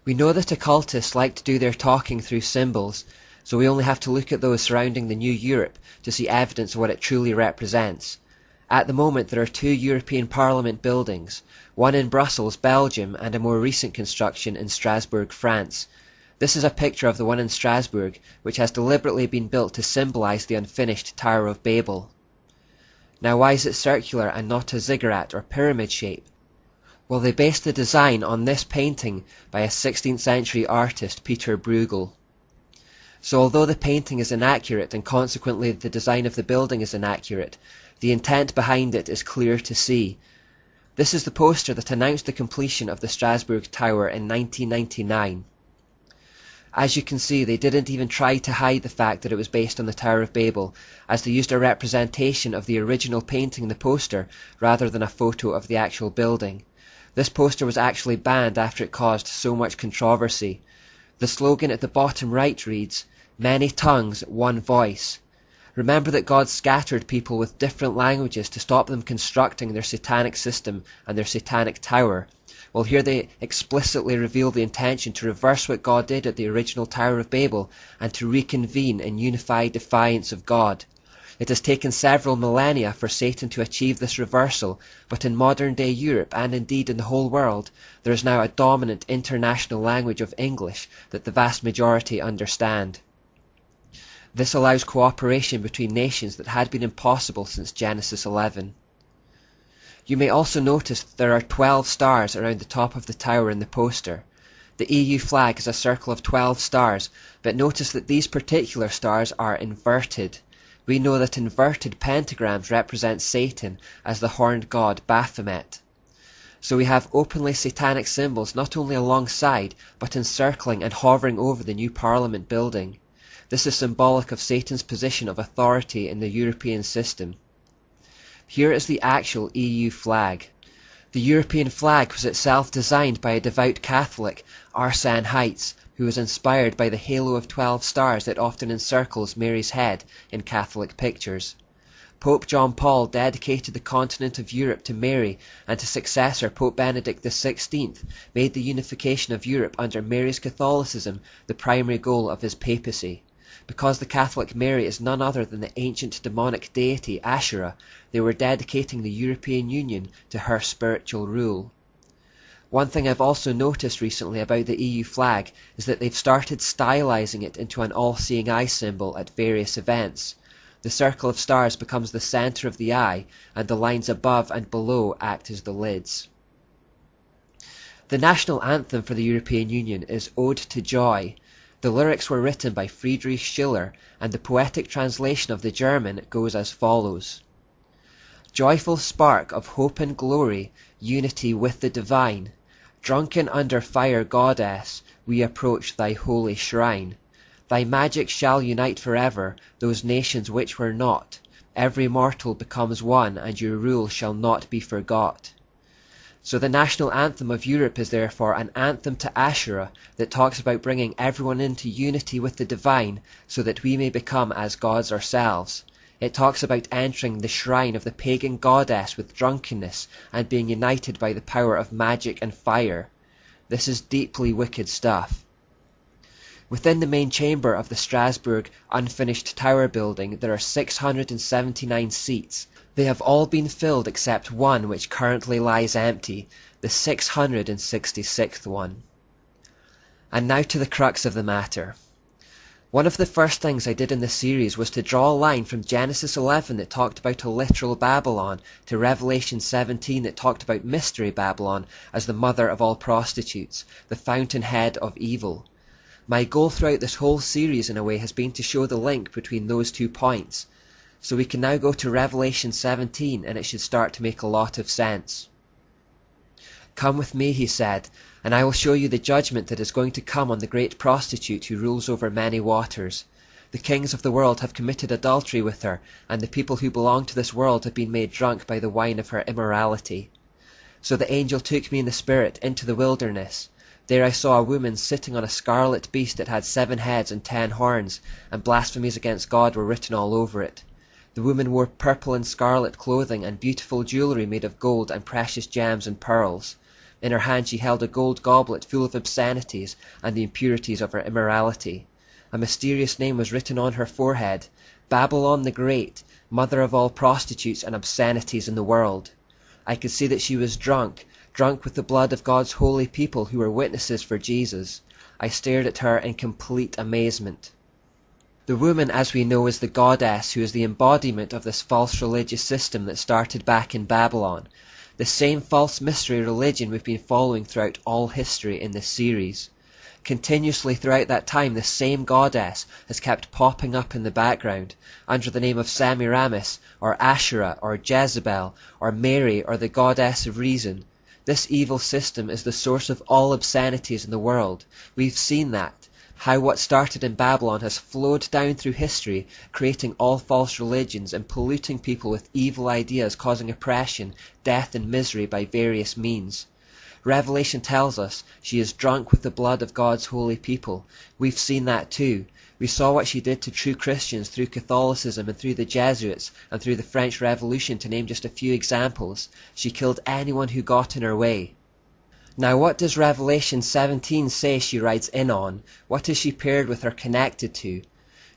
We know that occultists like to do their talking through symbols, so we only have to look at those surrounding the new Europe to see evidence of what it truly represents. At the moment there are two European Parliament buildings, one in Brussels, Belgium, and a more recent construction in Strasbourg, France. This is a picture of the one in Strasbourg, which has deliberately been built to symbolize the unfinished Tower of Babel. Now why is it circular and not a ziggurat or pyramid shape? Well, they based the design on this painting by a 16th century artist, Peter Bruegel. So although the painting is inaccurate and consequently the design of the building is inaccurate, the intent behind it is clear to see. This is the poster that announced the completion of the Strasbourg Tower in 1999. As you can see, they didn't even try to hide the fact that it was based on the Tower of Babel, as they used a representation of the original painting in the poster rather than a photo of the actual building. This poster was actually banned after it caused so much controversy. The slogan at the bottom right reads, "Many tongues, one voice." Remember that God scattered people with different languages to stop them constructing their satanic system and their satanic tower. Well, here they explicitly reveal the intention to reverse what God did at the original Tower of Babel and to reconvene in unified defiance of God. It has taken several millennia for Satan to achieve this reversal, but in modern-day Europe, and indeed in the whole world, there is now a dominant international language of English that the vast majority understand. This allows cooperation between nations that had been impossible since Genesis 11. You may also notice that there are 12 stars around the top of the tower in the poster. The EU flag is a circle of 12 stars, but notice that these particular stars are inverted. We know that inverted pentagrams represent Satan as the horned god Baphomet. So we have openly satanic symbols not only alongside, but encircling and hovering over the new Parliament building. This is symbolic of Satan's position of authority in the European system. Here is the actual EU flag. The European flag was itself designed by a devout Catholic, Arsène Heitz, who was inspired by the halo of 12 stars that often encircles Mary's head in Catholic pictures. Pope John Paul dedicated the continent of Europe to Mary, and his successor Pope Benedict XVI made the unification of Europe under Mary's Catholicism the primary goal of his papacy. Because the Catholic Mary is none other than the ancient demonic deity Asherah, they were dedicating the European Union to her spiritual rule. One thing I've also noticed recently about the EU flag is that they've started stylizing it into an all-seeing eye symbol at various events. The circle of stars becomes the center of the eye, and the lines above and below act as the lids. The national anthem for the European Union is Ode to Joy. The lyrics were written by Friedrich Schiller, and the poetic translation of the German goes as follows. Joyful spark of hope and glory, unity with the divine, drunken under fire goddess, we approach thy holy shrine. Thy magic shall unite forever those nations which were not. Every mortal becomes one, and your rule shall not be forgot. So the national anthem of Europe is therefore an anthem to Asherah that talks about bringing everyone into unity with the divine so that we may become as gods ourselves. It talks about entering the shrine of the pagan goddess with drunkenness and being united by the power of magic and fire. This is deeply wicked stuff. Within the main chamber of the Strasbourg unfinished tower building there are 679 seats. They have all been filled except one which currently lies empty, the 666th one. And now to the crux of the matter. One of the first things I did in this series was to draw a line from Genesis 11 that talked about a literal Babylon to Revelation 17 that talked about Mystery Babylon as the mother of all prostitutes, the fountainhead of evil. My goal throughout this whole series in a way has been to show the link between those 2 points. So we can now go to Revelation 17 and it should start to make a lot of sense. Come with me, he said, and I will show you the judgment that is going to come on the great prostitute who rules over many waters. The kings of the world have committed adultery with her, and the people who belong to this world have been made drunk by the wine of her immorality. So the angel took me in the spirit into the wilderness. There I saw a woman sitting on a scarlet beast that had 7 heads and 10 horns, and blasphemies against God were written all over it. The woman wore purple and scarlet clothing and beautiful jewellery made of gold and precious gems and pearls. In her hand she held a gold goblet full of obscenities and the impurities of her immorality. A mysterious name was written on her forehead: Babylon the Great, mother of all prostitutes and obscenities in the world. I could see that she was drunk with the blood of God's holy people who were witnesses for Jesus. I stared at her in complete amazement. The woman, as we know, is the goddess who is the embodiment of this false religious system that started back in Babylon. The same false mystery religion we've been following throughout all history in this series. Continuously throughout that time, the same goddess has kept popping up in the background under the name of Semiramis, or Asherah, or Jezebel, or Mary, or the goddess of reason. This evil system is the source of all obscenities in the world. We've seen that. How what started in Babylon has flowed down through history, creating all false religions and polluting people with evil ideas, causing oppression, death and misery by various means. Revelation tells us she is drunk with the blood of God's holy people. We've seen that too. We saw what she did to true Christians through Catholicism and through the Jesuits and through the French Revolution, to name just a few examples. She killed anyone who got in her way. Now what does Revelation 17 say she rides in on? What is she paired with or connected to?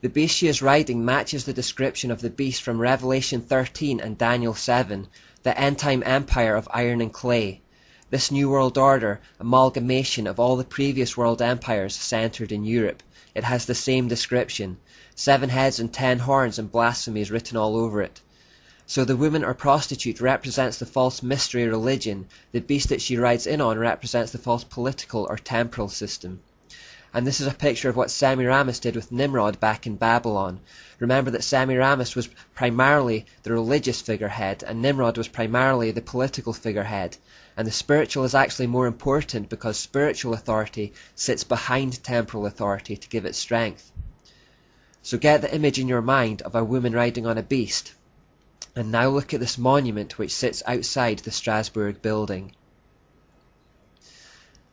The beast she is riding matches the description of the beast from Revelation 13 and Daniel 7, the end-time empire of iron and clay. This New World Order, amalgamation of all the previous world empires centered in Europe. It has the same description. 7 heads and 10 horns and blasphemies written all over it. So the woman or prostitute represents the false mystery religion. The beast that she rides in on represents the false political or temporal system. And this is a picture of what Semiramis did with Nimrod back in Babylon. Remember that Semiramis was primarily the religious figurehead and Nimrod was primarily the political figurehead. And the spiritual is actually more important because spiritual authority sits behind temporal authority to give it strength. So get the image in your mind of a woman riding on a beast. And now look at this monument which sits outside the Strasbourg building.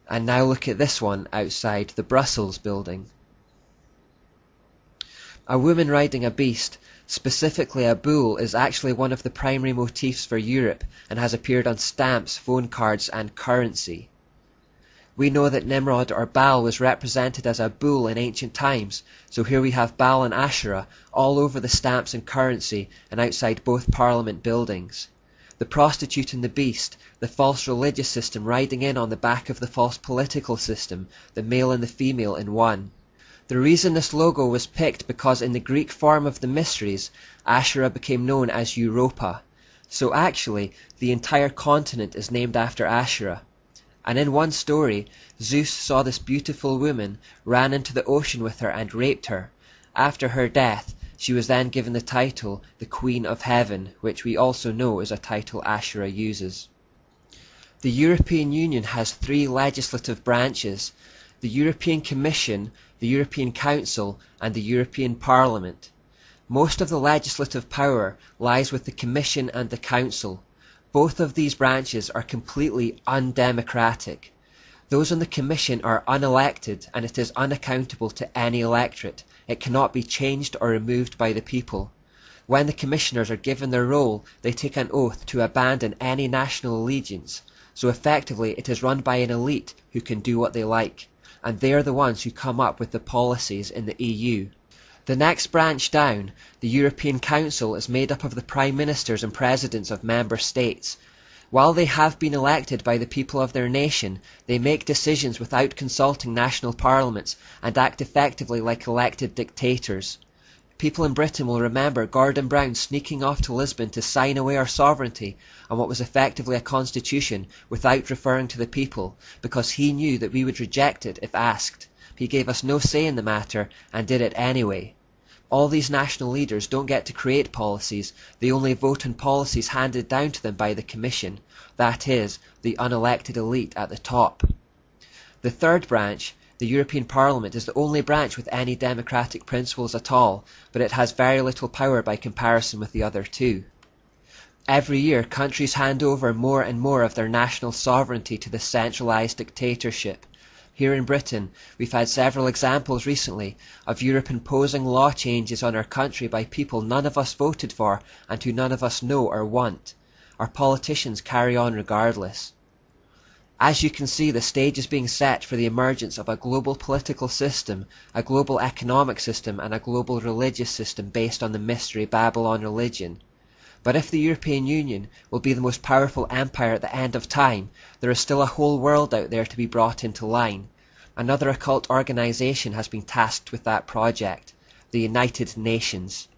And now look at this one outside the Brussels building. A woman riding a beast, specifically a bull, is actually one of the primary motifs for Europe and has appeared on stamps, phone cards and currency. We know that Nimrod or Baal was represented as a bull in ancient times, so here we have Baal and Asherah all over the stamps and currency and outside both parliament buildings. The prostitute and the beast, the false religious system riding in on the back of the false political system, the male and the female in one. The reason this logo was picked because in the Greek form of the mysteries, Asherah became known as Europa. So actually, the entire continent is named after Asherah. And in one story, Zeus saw this beautiful woman, ran into the ocean with her and raped her. After her death, she was then given the title, the Queen of Heaven, which we also know is a title Asherah uses. The European Union has 3 legislative branches: the European Commission, the European Council, and the European Parliament. Most of the legislative power lies with the Commission and the Council. Both of these branches are completely undemocratic. Those on the Commission are unelected and it is unaccountable to any electorate. It cannot be changed or removed by the people. When the Commissioners are given their role, they take an oath to abandon any national allegiance. So effectively it is run by an elite who can do what they like, and they are the ones who come up with the policies in the EU. The next branch down, the European Council, is made up of the Prime Ministers and Presidents of Member States. While they have been elected by the people of their nation, they make decisions without consulting national parliaments and act effectively like elected dictators. People in Britain will remember Gordon Brown sneaking off to Lisbon to sign away our sovereignty on what was effectively a constitution without referring to the people, because he knew that we would reject it if asked. He gave us no say in the matter and did it anyway. All these national leaders don't get to create policies, they only vote on policies handed down to them by the Commission, that is, the unelected elite at the top. The third branch, the European Parliament, is the only branch with any democratic principles at all, but it has very little power by comparison with the other 2. Every year, countries hand over more and more of their national sovereignty to this centralised dictatorship. Here in Britain, we've had several examples recently of Europe imposing law changes on our country by people none of us voted for and who none of us know or want. Our politicians carry on regardless. As you can see, the stage is being set for the emergence of a global political system, a global economic system, and a global religious system based on the Mystery Babylon religion. But if the European Union will be the most powerful empire at the end of time, there is still a whole world out there to be brought into line. Another occult organization has been tasked with that project, the United Nations.